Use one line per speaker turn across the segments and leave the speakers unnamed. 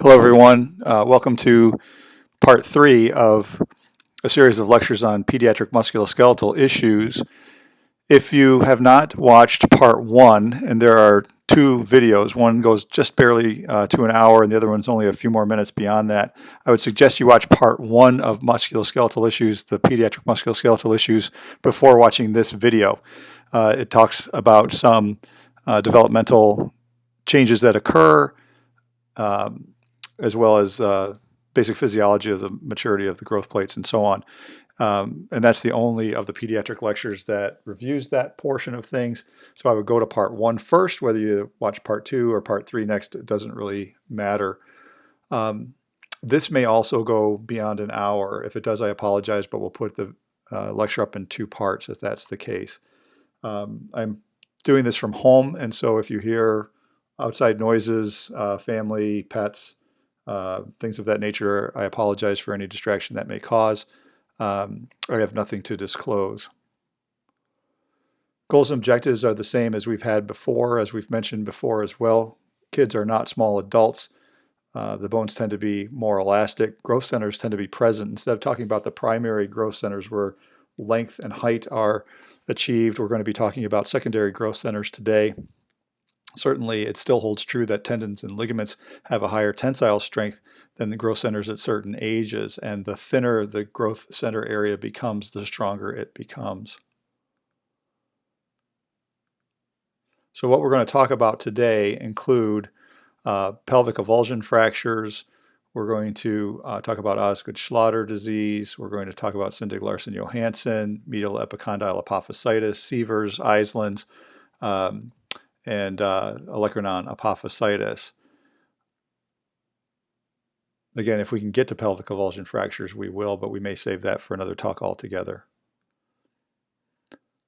Hello, everyone. Welcome to part 3 of a series of lectures on pediatric musculoskeletal issues. If you have not watched part 1, and there are 2 videos, one goes just barely to an hour and the other one's only a few more minutes beyond that, I would suggest you watch part 1 of musculoskeletal issues, the pediatric musculoskeletal issues, before watching this video. It talks about some developmental changes that occur, as well as basic physiology of the maturity of the growth plates and so on. And that's the only of the pediatric lectures that reviews that portion of things. So I would go to part 1 first. Whether you watch part 2 or part 3 next, it doesn't really matter. This may also go beyond an hour. If it does, I apologize, but we'll put the lecture up in 2 parts if that's the case. I'm doing this from home, and so if you hear outside noises, family, pets, things of that nature, I apologize for any distraction that may cause. I have nothing to disclose. Goals and objectives are the same as we've had before, as we've mentioned before as well. Kids are not small adults. The bones tend to be more elastic. Growth centers tend to be present. Instead of talking about the primary growth centers where length and height are achieved, we're going to be talking about secondary growth centers today. Certainly, it still holds true that tendons and ligaments have a higher tensile strength than the growth centers at certain ages, and the thinner the growth center area becomes, the stronger it becomes. So what we're going to talk about today include pelvic avulsion fractures. We're going to talk about Osgood-Schlatter disease. We're going to talk about Syndig-Larsen-Johansson, medial epicondyle apophysitis, Sievers, Eisland's, and olecranon apophysitis. Again, if we can get to pelvic avulsion fractures, we will, but we may save that for another talk altogether.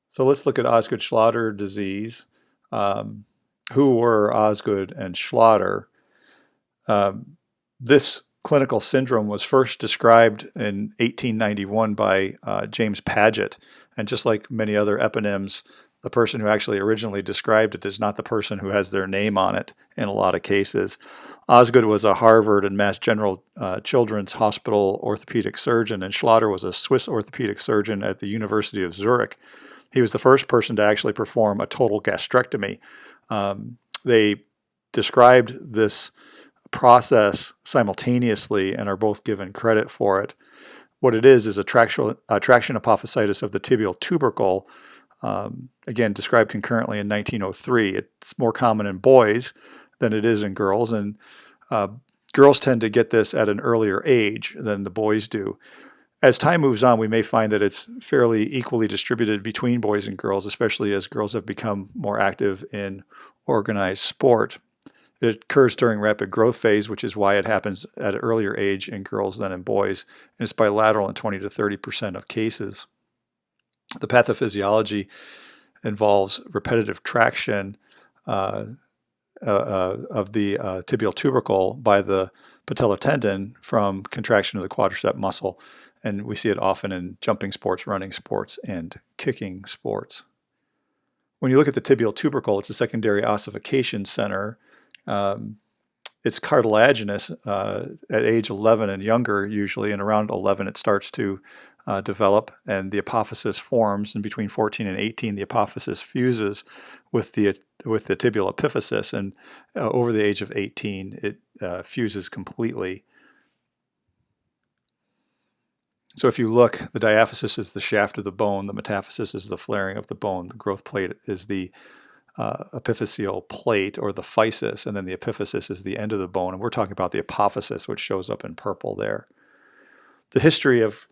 So let's look at Osgood-Schlatter disease. Who were Osgood and Schlatter? This clinical syndrome was first described in 1891 by James Paget, and just like many other eponyms, the person who actually originally described it is not the person who has their name on it in a lot of cases. Osgood was a Harvard and Mass General Children's Hospital orthopedic surgeon, and Schlatter was a Swiss orthopedic surgeon at the University of Zurich. He was the first person to actually perform a total gastrectomy. They described this process simultaneously and are both given credit for it. What it is a traction apophysitis of the tibial tubercle, again described concurrently in 1903. It's more common in boys than it is in girls, and girls tend to get this at an earlier age than the boys do. As time moves on, we may find that it's fairly equally distributed between boys and girls, especially as girls have become more active in organized sport. It occurs during rapid growth phase, which is why it happens at an earlier age in girls than in boys, and it's bilateral in 20 to 30% of cases. The pathophysiology involves repetitive traction of the tibial tubercle by the patellar tendon from contraction of the quadricep muscle, and we see it often in jumping sports, running sports, and kicking sports. When you look at the tibial tubercle, it's a secondary ossification center. It's cartilaginous at age 11 and younger usually, and around 11 it starts to develop, and the apophysis forms, and between 14 and 18 the apophysis fuses with the tibial epiphysis, and over the age of 18 it fuses completely. So if you look, the diaphysis is the shaft of the bone, the metaphysis is the flaring of the bone, the growth plate is the epiphyseal plate or the physis, and then the epiphysis is the end of the bone, and we're talking about the apophysis, which shows up in purple there. The history of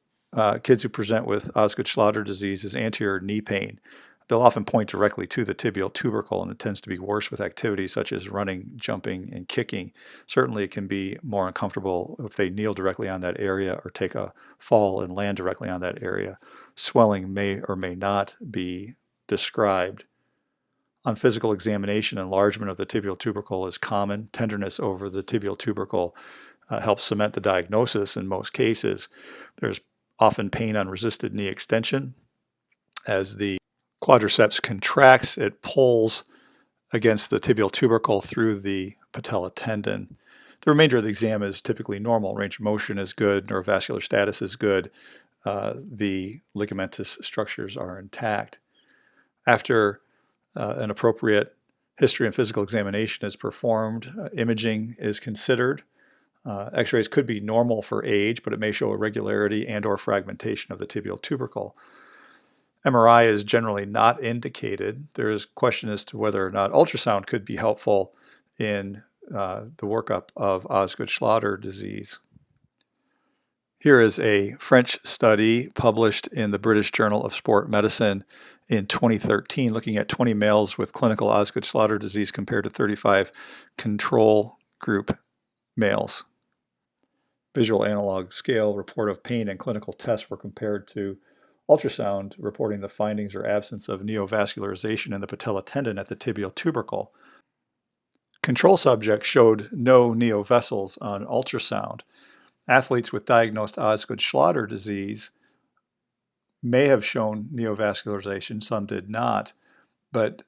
kids who present with Osgood-Schlatter disease is anterior knee pain. They'll often point directly to the tibial tubercle, and it tends to be worse with activities such as running, jumping, and kicking. Certainly it can be more uncomfortable if they kneel directly on that area or take a fall and land directly on that area. Swelling may or may not be described. On physical examination, enlargement of the tibial tubercle is common. Tenderness over the tibial tubercle helps cement the diagnosis in most cases. There's often pain on resisted knee extension. As the quadriceps contracts, it pulls against the tibial tubercle through the patella tendon. The remainder of the exam is typically normal. Range of motion is good, neurovascular status is good, the ligamentous structures are intact. After an appropriate history and physical examination is performed, imaging is considered. X-rays could be normal for age, but it may show irregularity and or fragmentation of the tibial tubercle. MRI is generally not indicated. There is question as to whether or not ultrasound could be helpful in the workup of Osgood-Schlatter disease. Here is a French study published in the British Journal of Sport Medicine in 2013, looking at 20 males with clinical Osgood-Schlatter disease compared to 35 control group males. Visual analog scale report of pain and clinical tests were compared to ultrasound reporting the findings or absence of neovascularization in the patella tendon at the tibial tubercle. Control subjects showed no neovessels on ultrasound. Athletes with diagnosed Osgood-Schlatter disease may have shown neovascularization, some did not, but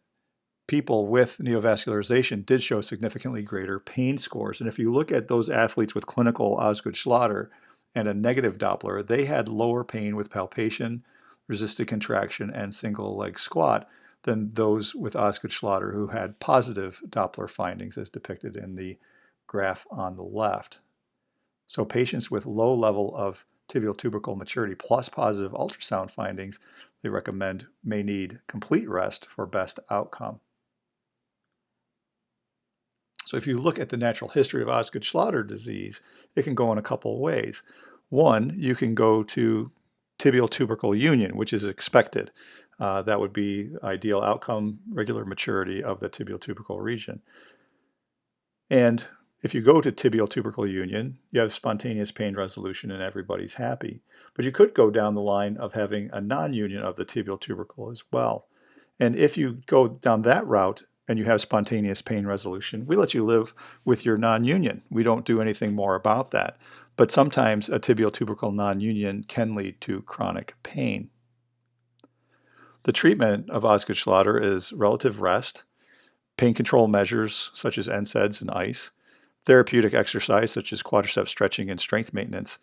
people with neovascularization did show significantly greater pain scores. And if you look at those athletes with clinical Osgood-Schlatter and a negative Doppler, they had lower pain with palpation, resisted contraction, and single leg squat than those with Osgood-Schlatter who had positive Doppler findings as depicted in the graph on the left. So patients with low level of tibial tubercle maturity plus positive ultrasound findings, they recommend may need complete rest for best outcome. So if you look at the natural history of Osgood-Schlatter disease, it can go in a couple of ways. One, you can go to tibial tubercle union, which is expected. That would be ideal outcome, regular maturity of the tibial tubercle region. And if you go to tibial tubercle union, you have spontaneous pain resolution and everybody's happy. But you could go down the line of having a non-union of the tibial tubercle as well. And if you go down that route and you have spontaneous pain resolution, we let you live with your non-union. We don't do anything more about that. But sometimes a tibial tubercle non-union can lead to chronic pain. The treatment of Osgood-Schlatter is relative rest, pain control measures such as NSAIDs and ice, therapeutic exercise such as quadricep stretching and strength maintenance.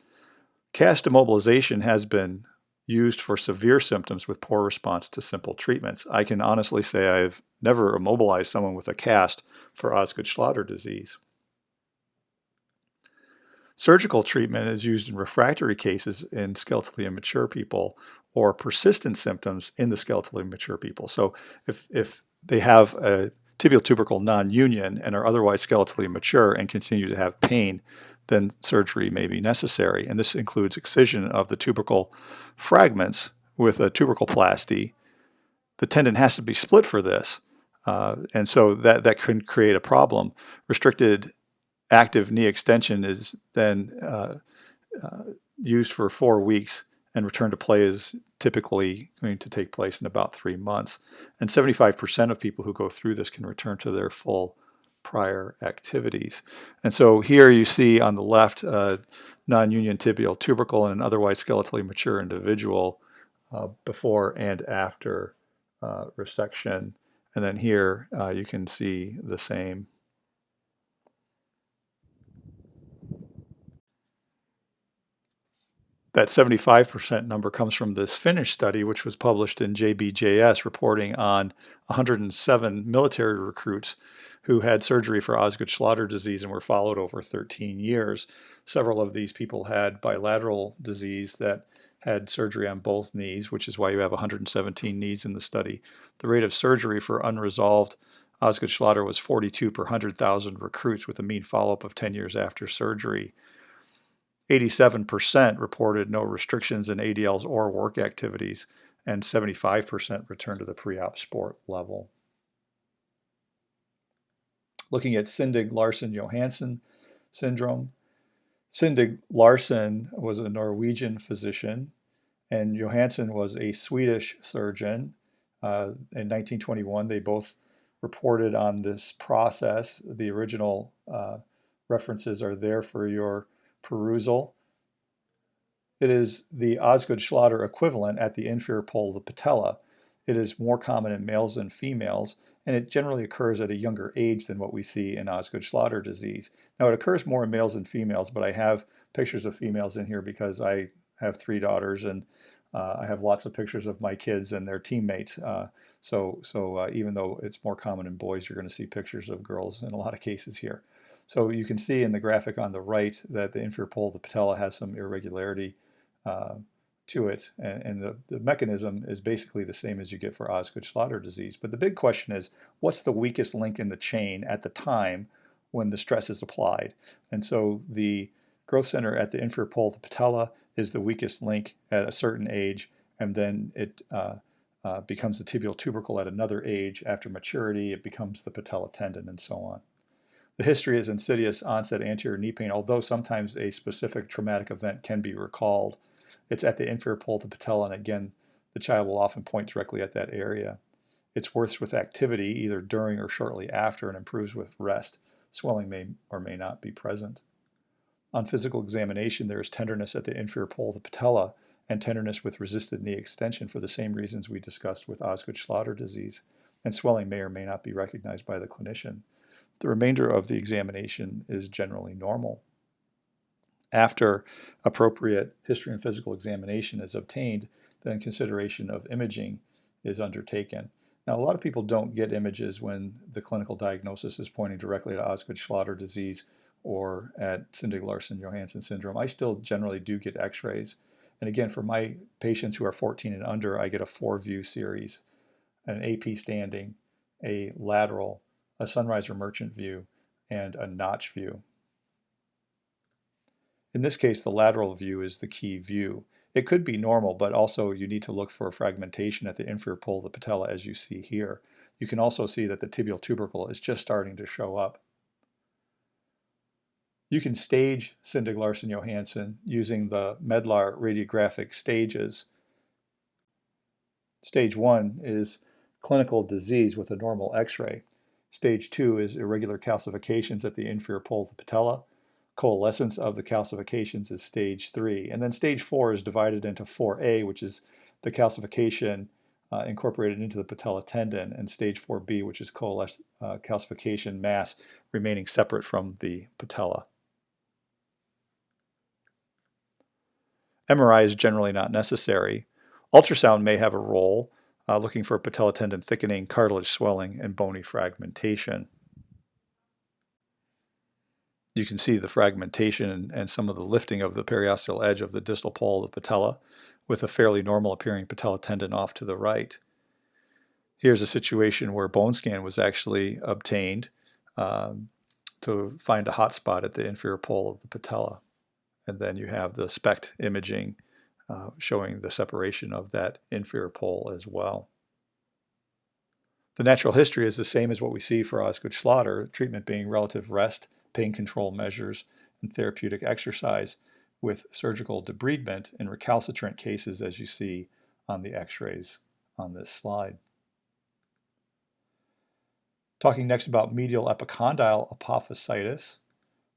Cast immobilization has been used for severe symptoms with poor response to simple treatments. I can honestly say I've never immobilized someone with a cast for Osgood-Schlatter disease. Surgical treatment is used in refractory cases in skeletally immature people or persistent symptoms in the skeletally immature people. So if they have a tibial tubercle non-union and are otherwise skeletally mature and continue to have pain, then surgery may be necessary. And this includes excision of the tubercle fragments with a tubercleplasty. The tendon has to be split for this, and so that can create a problem. Restricted active knee extension is then used for 4 weeks, and return to play is typically going to take place in about 3 months. And 75% of people who go through this can return to their full prior activities. And so here you see on the left non-union tibial tubercle in an otherwise skeletally mature individual before and after resection. And then here you can see the same. That 75% number comes from this Finnish study, which was published in JBJS, reporting on 107 military recruits who had surgery for Osgood-Schlatter disease and were followed over 13 years. Several of these people had bilateral disease that had surgery on both knees, which is why you have 117 knees in the study. The rate of surgery for unresolved Osgood-Schlatter was 42 per 100,000 recruits with a mean follow-up of 10 years after surgery. 87% reported no restrictions in ADLs or work activities, and 75% returned to the pre-op sport level. Looking at Syndig-Larsen-Johansson syndrome, Syndig-Larsen was a Norwegian physician, and Johansson was a Swedish surgeon. In 1921, they both reported on this process. The original references are there for your perusal. It is the Osgood-Schlatter equivalent at the inferior pole of the patella. It is more common in males than females, and it generally occurs at a younger age than what we see in Osgood-Schlatter disease. Now, it occurs more in males than females, but I have pictures of females in here because I have 3 daughters, and I have lots of pictures of my kids and their teammates. So even though it's more common in boys, you're going to see pictures of girls in a lot of cases here. So you can see in the graphic on the right that the inferior pole of the patella has some irregularity to it, and the mechanism is basically the same as you get for Osgood-Schlatter disease. But the big question is, what's the weakest link in the chain at the time when the stress is applied? And so the growth center at the inferior pole of the patella is the weakest link at a certain age, and then it becomes the tibial tubercle at another age. After maturity, it becomes the patella tendon, and so on. The history is insidious onset anterior knee pain, although sometimes a specific traumatic event can be recalled. It's at the inferior pole of the patella, and again, the child will often point directly at that area. It's worse with activity, either during or shortly after, and improves with rest. Swelling may or may not be present. On physical examination, there is tenderness at the inferior pole of the patella and tenderness with resisted knee extension for the same reasons we discussed with Osgood-Schlatter disease, and swelling may or may not be recognized by the clinician. The remainder of the examination is generally normal. After appropriate history and physical examination is obtained, then consideration of imaging is undertaken. Now, a lot of people don't get images when the clinical diagnosis is pointing directly to Osgood-Schlatter disease or at Syndig-Larsen-Johansson syndrome. I still generally do get x-rays. And again, for my patients who are 14 and under, I get a 4-view series, an AP standing, a lateral, a sunrise or merchant view, and a notch view. In this case, the lateral view is the key view. It could be normal, but also you need to look for fragmentation at the inferior pole of the patella, as you see here. You can also see that the tibial tubercle is just starting to show up. You can stage Syndig-Larsen-Johansson using the Medlar radiographic stages. Stage 1 is clinical disease with a normal x-ray. Stage 2 is irregular calcifications at the inferior pole of the patella. Coalescence of the calcifications is stage 3. And then stage 4 is divided into 4A, which is the calcification incorporated into the patella tendon, and stage 4B, which is calcification mass remaining separate from the patella. MRI is generally not necessary. Ultrasound may have a role, looking for patella tendon thickening, cartilage swelling, and bony fragmentation. You can see the fragmentation and some of the lifting of the periosteal edge of the distal pole of the patella, with a fairly normal appearing patella tendon off to the right. Here's a situation where bone scan was actually obtained to find a hot spot at the inferior pole of the patella. And then you have the SPECT imaging showing the separation of that inferior pole as well. The natural history is the same as what we see for Osgood-Schlatter, treatment being relative rest, pain control measures, and therapeutic exercise, with surgical debridement in recalcitrant cases, as you see on the x-rays on this slide. Talking next about medial epicondyle apophysitis.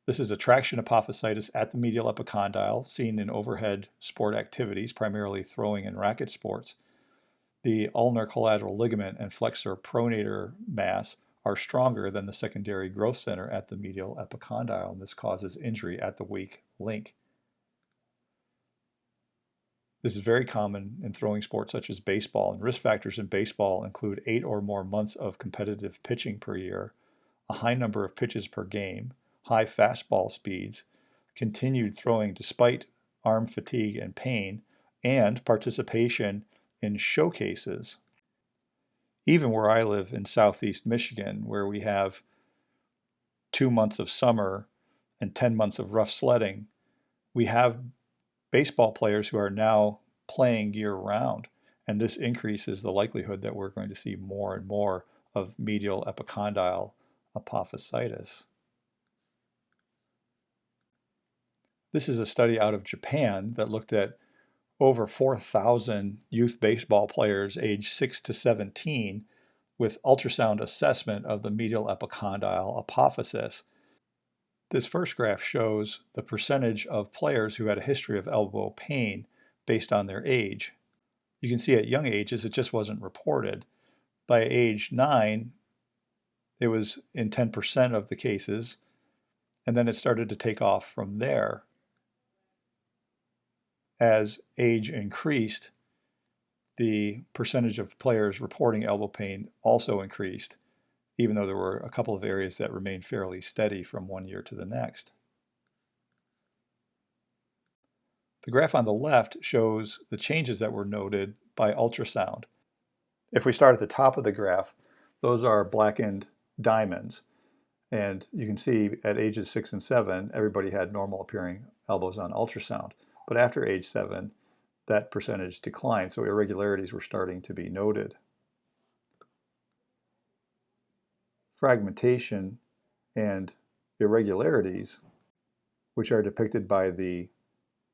This is a traction apophysitis at the medial epicondyle, seen in overhead sport activities, primarily throwing and racket sports. The ulnar collateral ligament and flexor pronator mass are stronger than the secondary growth center at the medial epicondyle, and this causes injury at the weak link. This is very common in throwing sports such as baseball, and risk factors in baseball include 8 or more months of competitive pitching per year, a high number of pitches per game, high fastball speeds, continued throwing despite arm fatigue and pain, and participation in showcases. Even where I live in southeast Michigan, where we have 2 months of summer and 10 months of rough sledding, we have baseball players who are now playing year-round, and this increases the likelihood that we're going to see more and more of medial epicondyle apophysitis. This is a study out of Japan that looked at over 4,000 youth baseball players aged 6 to 17 with ultrasound assessment of the medial epicondyle apophysis. This first graph shows the percentage of players who had a history of elbow pain based on their age. You can see at young ages it just wasn't reported. By age 9, It was in 10% of the cases, and then it started to take off from there. As age increased, the percentage of players reporting elbow pain also increased, even though there were a couple of areas that remained fairly steady from one year to the next. The graph on the left shows the changes that were noted by ultrasound. If we start at the top of the graph, those are blackened diamonds. And you can see at ages 6 and 7, everybody had normal appearing elbows on ultrasound. But after age 7, that percentage declined, so irregularities were starting to be noted. Fragmentation and irregularities, which are depicted by the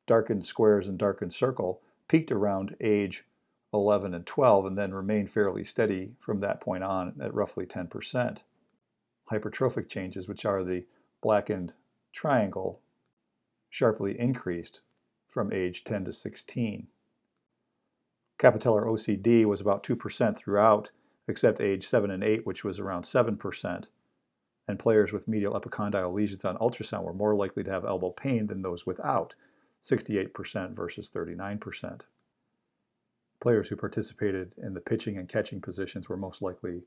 darkened squares and darkened circle, peaked around age 11 and 12 and then remained fairly steady from that point on at roughly 10%. Hypertrophic changes, which are the blackened triangle, sharply increased from age 10 to 16. Capitellar OCD was about 2% throughout, except age 7 and 8, which was around 7%. And players with medial epicondyle lesions on ultrasound were more likely to have elbow pain than those without, 68% versus 39%. Players who participated in the pitching and catching positions were most likely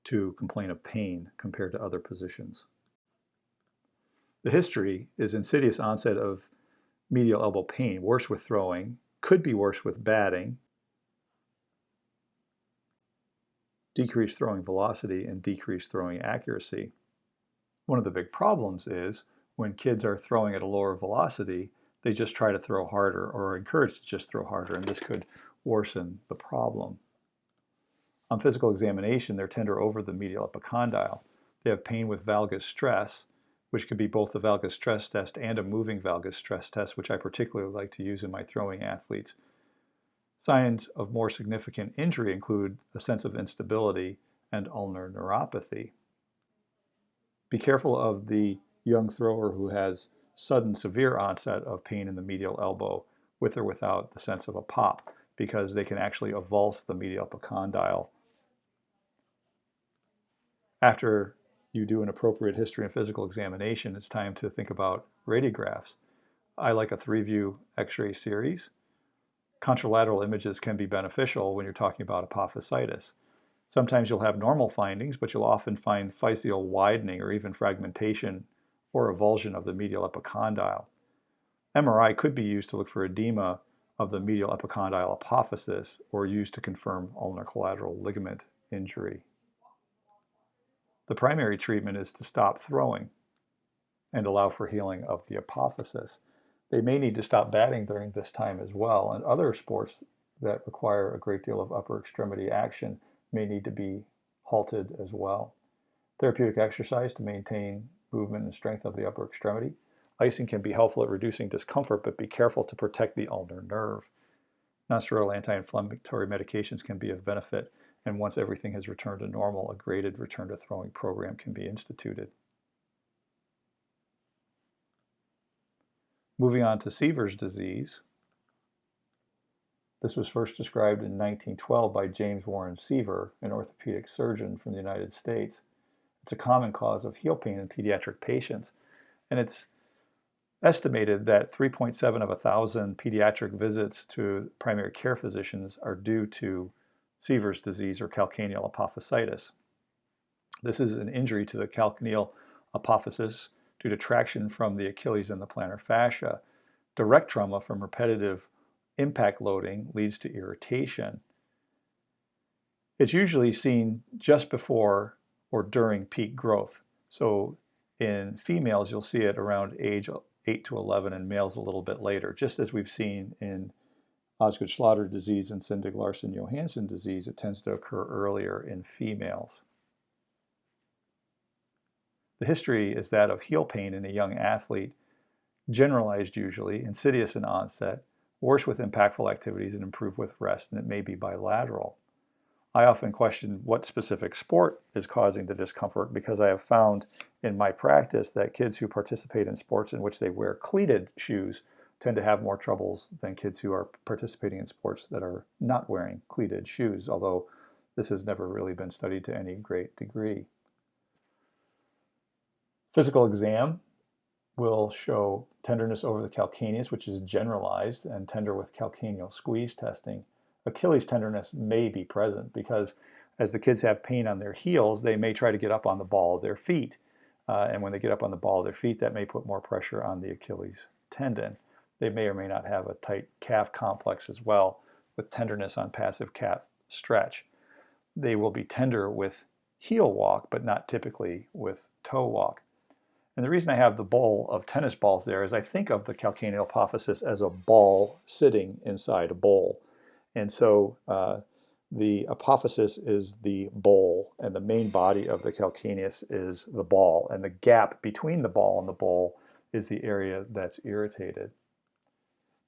to complain of pain compared to other positions. The history is insidious onset of medial elbow pain, worse with throwing, could be worse with batting, decreased throwing velocity, and decreased throwing accuracy. One of the big problems is when kids are throwing at a lower velocity, they just try to throw harder or are encouraged to just throw harder, and this could worsen the problem. On physical examination, they're tender over the medial epicondyle. They have pain with valgus stress, which could be both the valgus stress test and a moving valgus stress test, which I particularly like to use in my throwing athletes. Signs of more significant injury include a sense of instability and ulnar neuropathy. Be careful of the young thrower who has sudden severe onset of pain in the medial elbow with or without the sense of a pop, because they can actually avulse the medial epicondyle. After you do an appropriate history and physical examination, it's time to think about radiographs. I like a 3-view X-ray series. Contralateral images can be beneficial when you're talking about apophysitis. Sometimes you'll have normal findings, but you'll often find physeal widening or even fragmentation or avulsion of the medial epicondyle. MRI could be used to look for edema of the medial epicondyle apophysis or used to confirm ulnar collateral ligament injury. The primary treatment is to stop throwing and allow for healing of the apophysis. They may need to stop batting during this time as well, and other sports that require a great deal of upper extremity action may need to be halted as well. Therapeutic exercise to maintain movement and strength of the upper extremity. Icing can be helpful at reducing discomfort, but be careful to protect the ulnar nerve. Nonsteroidal anti-inflammatory medications can be of benefit, and once everything has returned to normal, a graded return to throwing program can be instituted. Moving on to Seaver's disease. This was first described in 1912 by James Warren Seaver, an orthopedic surgeon from the United States. It's a common cause of heel pain in pediatric patients, and it's estimated that 3.7 of 1,000 pediatric visits to primary care physicians are due to Seaver's disease or calcaneal apophysitis. This is an injury to the calcaneal apophysis due to traction from the Achilles and the plantar fascia. Direct trauma from repetitive impact loading leads to irritation. It's usually seen just before or during peak growth. So in females, you'll see it around age 8 to 11 and males a little bit later, just as we've seen in Osgood-Schlatter disease and Syndig-Larsen-Johansson disease. It tends to occur earlier in females. The history is that of heel pain in a young athlete, generalized usually, insidious in onset, worse with impactful activities and improved with rest, and it may be bilateral. I often question what specific sport is causing the discomfort, because I have found in my practice that kids who participate in sports in which they wear cleated shoes tend to have more troubles than kids who are participating in sports that are not wearing cleated shoes, although this has never really been studied to any great degree. Physical exam will show tenderness over the calcaneus, which is generalized and tender with calcaneal squeeze testing. Achilles tenderness may be present because as the kids have pain on their heels, they may try to get up on the ball of their feet. And when they get up on the ball of their feet, that may put more pressure on the Achilles tendon. They may or may not have a tight calf complex as well, with tenderness on passive calf stretch. They will be tender with heel walk, but not typically with toe walk. And the reason I have the bowl of tennis balls there is I think of the calcaneal apophysis as a ball sitting inside a bowl. And so the apophysis is the bowl, and the main body of the calcaneus is the ball. And the gap between the ball and the bowl is the area that's irritated.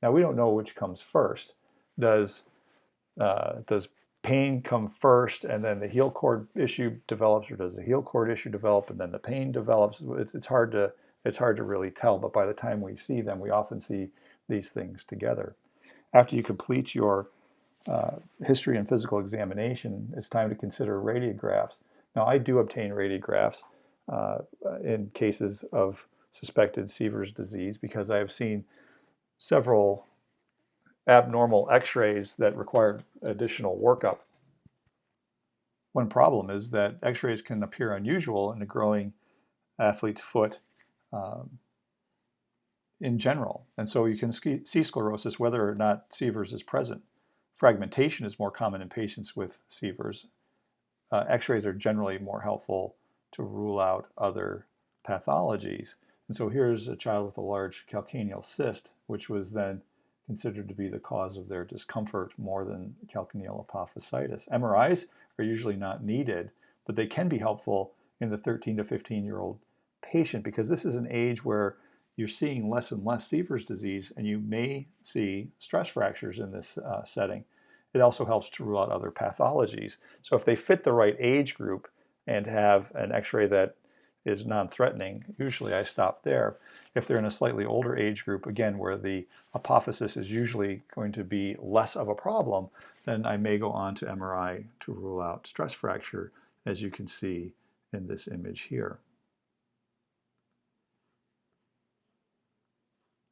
Now, we don't know which comes first. Does pain come first and then the heel cord issue develops, or does the heel cord issue develop and then the pain develops? It's hard to really tell, but by the time we see them, we often see these things together. After you complete your history and physical examination, it's time to consider radiographs. Now, I do obtain radiographs in cases of suspected Seaver's disease because I have seen several abnormal x-rays that require additional workup. One problem is that x-rays can appear unusual in a growing athlete's foot in general. And so you can see sclerosis whether or not Seaver's is present. Fragmentation is more common in patients with Seaver's. X-rays are generally more helpful to rule out other pathologies. And so here's a child with a large calcaneal cyst, which was then considered to be the cause of their discomfort more than calcaneal apophysitis. MRIs are usually not needed, but they can be helpful in the 13 to 15-year-old patient because this is an age where you're seeing less and less Seaver's disease, and you may see stress fractures in this setting. It also helps to rule out other pathologies. So if they fit the right age group and have an x-ray that is non-threatening, usually I stop there. If they're in a slightly older age group, again, where the apophysis is usually going to be less of a problem, then I may go on to MRI to rule out stress fracture, as you can see in this image here.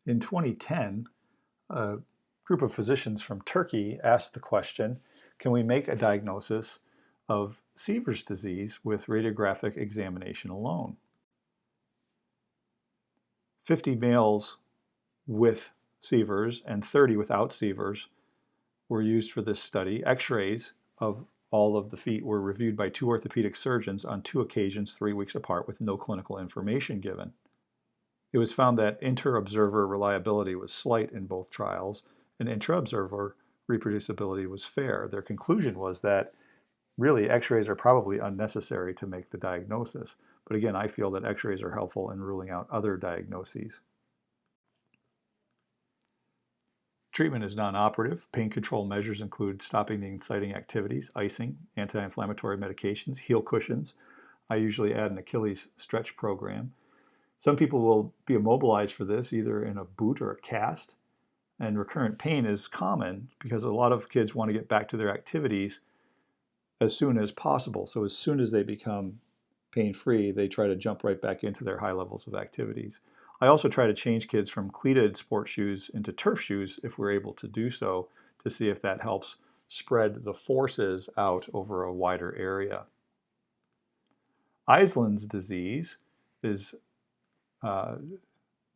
In 2010, a group of physicians from Turkey asked the question, can we make a diagnosis of Seaver's disease with radiographic examination alone? 50 males with Seaver's and 30 without Seaver's were used for this study. X-rays of all of the feet were reviewed by 2 orthopedic surgeons on 2 occasions 3 weeks apart with no clinical information given. It was found that inter-observer reliability was slight in both trials, and intra-observer reproducibility was fair. Their conclusion was that really x-rays are probably unnecessary to make the diagnosis. But again, I feel that x-rays are helpful in ruling out other diagnoses. Treatment is non-operative. Pain control measures include stopping the inciting activities, icing, anti-inflammatory medications, heel cushions. I usually add an Achilles stretch program. Some people will be immobilized for this, either in a boot or a cast. And recurrent pain is common because a lot of kids want to get back to their activities as soon as possible. So as soon as they become pain-free, they try to jump right back into their high levels of activities. I also try to change kids from cleated sport shoes into turf shoes if we're able to do so, to see if that helps spread the forces out over a wider area. Eislin's disease is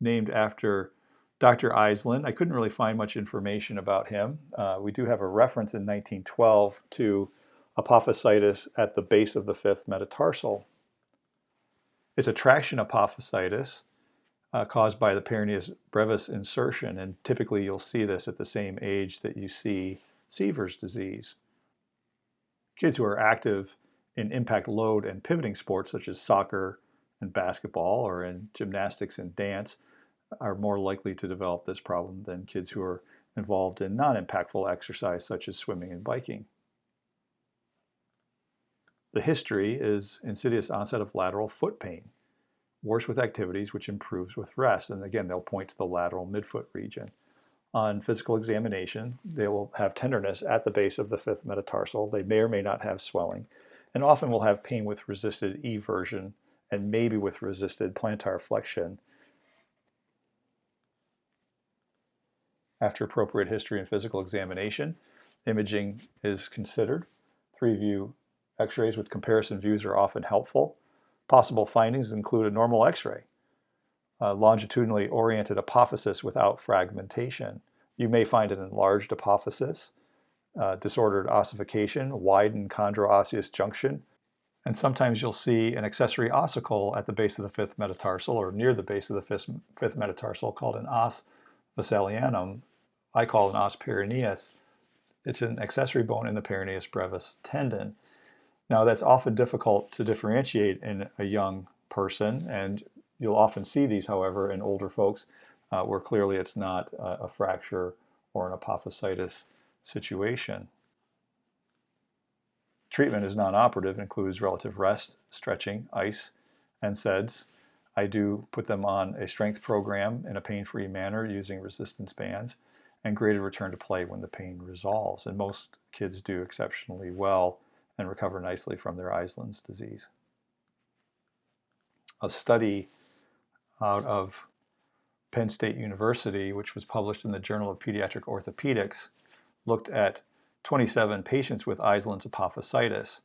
named after Dr. Eislin. I couldn't really find much information about him. We do have a reference in 1912 to apophysitis at the base of the 5th metatarsal. It's a traction apophysitis caused by the peroneus brevis insertion, and typically you'll see this at the same age that you see Seaver's disease. Kids who are active in impact load and pivoting sports such as soccer and basketball, or in gymnastics and dance, are more likely to develop this problem than kids who are involved in non-impactful exercise such as swimming and biking. The history is insidious onset of lateral foot pain, worse with activities, which improves with rest. And again, they'll point to the lateral midfoot region. On physical examination, they will have tenderness at the base of the fifth metatarsal. They may or may not have swelling, and often will have pain with resisted eversion and maybe with resisted plantar flexion. After appropriate history and physical examination, imaging is considered. 3-view x-rays with comparison views are often helpful. Possible findings include a normal x-ray, longitudinally oriented apophysis without fragmentation. You may find an enlarged apophysis, disordered ossification, widened chondroosseous junction, and sometimes you'll see an accessory ossicle at the base of the fifth metatarsal or near the base of the fifth metatarsal called an os vesalianum. I call it an os peroneus. It's an accessory bone in the peroneus brevis tendon. Now that's often difficult to differentiate in a young person, and you'll often see these, however, in older folks where clearly it's not a fracture or an apophysitis situation. Treatment is non-operative and includes relative rest, stretching, ice, and NSAIDs. I do put them on a strength program in a pain-free manner using resistance bands and graded return to play when the pain resolves. And most kids do exceptionally well and recover nicely from their Eislin's disease. A study out of Penn State University, which was published in the Journal of Pediatric Orthopedics, looked at 27 patients with Eislin's apophysitis.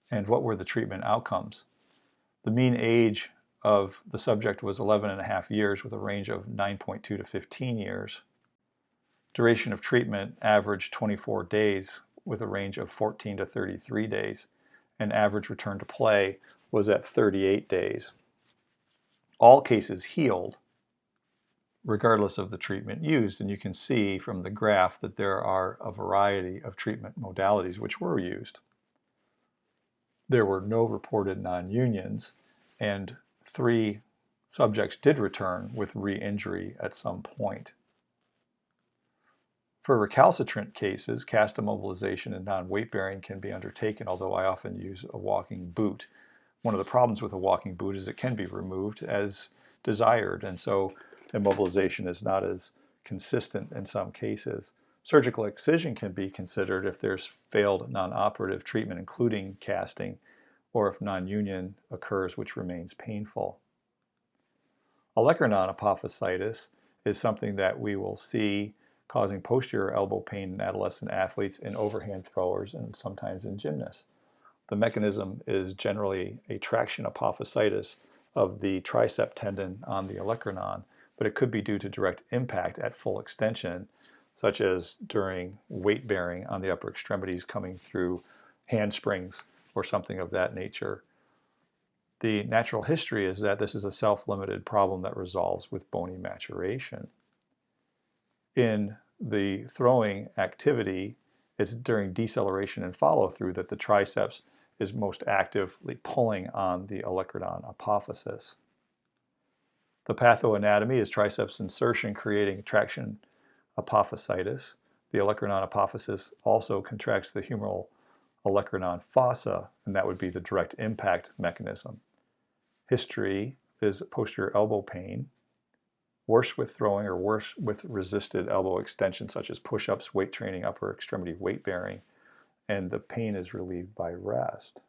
And what were the treatment outcomes? The mean age of the subject was 11.5 years with a range of 9.2 to 15 years. Duration of treatment averaged 24 days with a range of 14 to 33 days, and average return to play was at 38 days. All cases healed regardless of the treatment used, and you can see from the graph that there are a variety of treatment modalities which were used. There were no reported non-unions, and 3 subjects did return with re-injury at some point. For recalcitrant cases, cast immobilization and non-weight bearing can be undertaken, although I often use a walking boot. One of the problems with a walking boot is it can be removed as desired, and so immobilization is not as consistent in some cases. Surgical excision can be considered if there's failed non-operative treatment, including casting, or if non-union occurs, which remains painful. Olecranon apophysitis is something that we will see causing posterior elbow pain in adolescent athletes, in overhand throwers, and sometimes in gymnasts. The mechanism is generally a traction apophysitis of the tricep tendon on the olecranon, but it could be due to direct impact at full extension, such as during weight bearing on the upper extremities coming through handsprings or something of that nature. The natural history is that this is a self-limited problem that resolves with bony maturation. In the throwing activity, it's during deceleration and follow-through that the triceps is most actively pulling on the olecranon apophysis. The pathoanatomy is triceps insertion creating traction apophysitis. The olecranon apophysis also contracts the humeral olecranon fossa, and that would be the direct impact mechanism. History is posterior elbow pain, worse with throwing or worse with resisted elbow extension, such as push-ups, weight training, upper extremity weight bearing, and the pain is relieved by rest.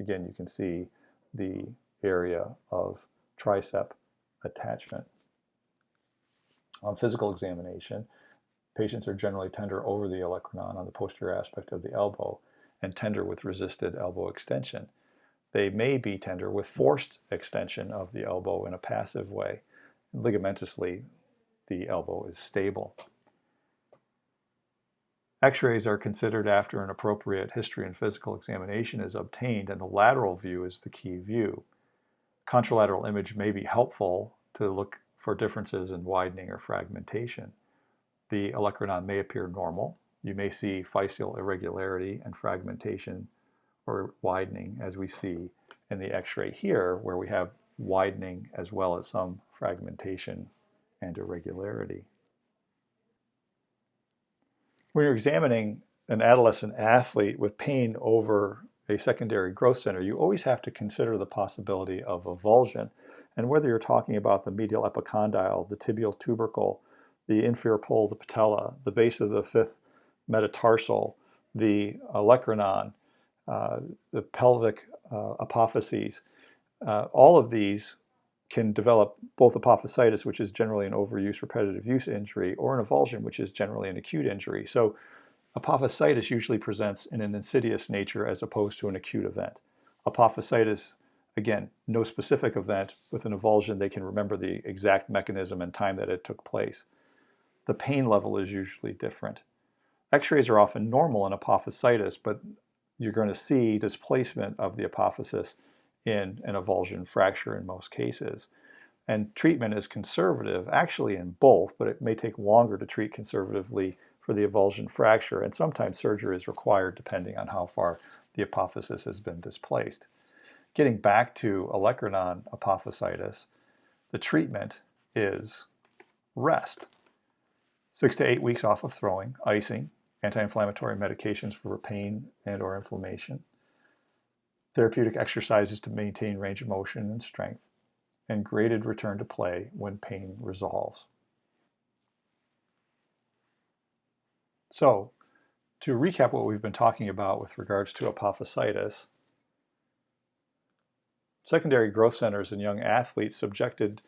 Again, you can see the area of tricep attachment. On physical examination, patients are generally tender over the olecranon on the posterior aspect of the elbow and tender with resisted elbow extension. They may be tender with forced extension of the elbow in a passive way. Ligamentously, the elbow is stable. X-rays are considered after an appropriate history and physical examination is obtained, and the lateral view is the key view. Contralateral image may be helpful to look for differences in widening or fragmentation. The olecranon may appear normal. You may see physeal irregularity and fragmentation or widening, as we see in the X-ray here, where we have widening as well as some fragmentation and irregularity. When you're examining an adolescent athlete with pain over a secondary growth center, you always have to consider the possibility of avulsion. And whether you're talking about the medial epicondyle, the tibial tubercle, the inferior pole of the patella, the base of the fifth metatarsal, the olecranon, the pelvic apophyses. All of these can develop both apophysitis, which is generally an overuse, repetitive use injury, or an avulsion, which is generally an acute injury. So apophysitis usually presents in an insidious nature as opposed to an acute event. Apophysitis, again, no specific event. With an avulsion, they can remember the exact mechanism and time that it took place. The pain level is usually different. X-rays are often normal in apophysitis, but you're going to see displacement of the apophysis in an avulsion fracture in most cases. And treatment is conservative, actually in both, but it may take longer to treat conservatively for the avulsion fracture, and sometimes surgery is required depending on how far the apophysis has been displaced. Getting back to olecranon apophysitis, the treatment is rest. 6 to 8 weeks off of throwing, icing, anti-inflammatory medications for pain and or inflammation, therapeutic exercises to maintain range of motion and strength, and graded return to play when pain resolves. So, to recap what we've been talking about with regards to apophysitis, secondary growth centers in young athletes subjected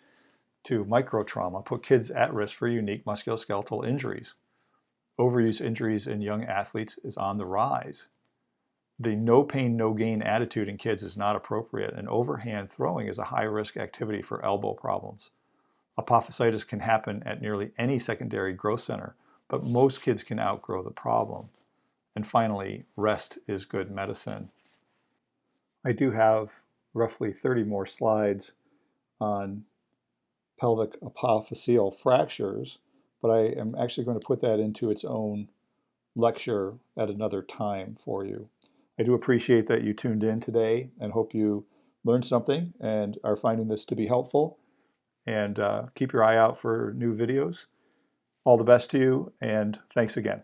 to microtrauma put kids at risk for unique musculoskeletal injuries. Overuse injuries in young athletes is on the rise. The no pain, no gain attitude in kids is not appropriate, and overhand throwing is a high-risk activity for elbow problems. Apophysitis can happen at nearly any secondary growth center, but most kids can outgrow the problem. And finally, rest is good medicine. I do have roughly 30 more slides on pelvic apophyseal fractures, but I am actually going to put that into its own lecture at another time for you. I do appreciate that you tuned in today and hope you learned something and are finding this to be helpful. And keep your eye out for new videos. All the best to you, and thanks again.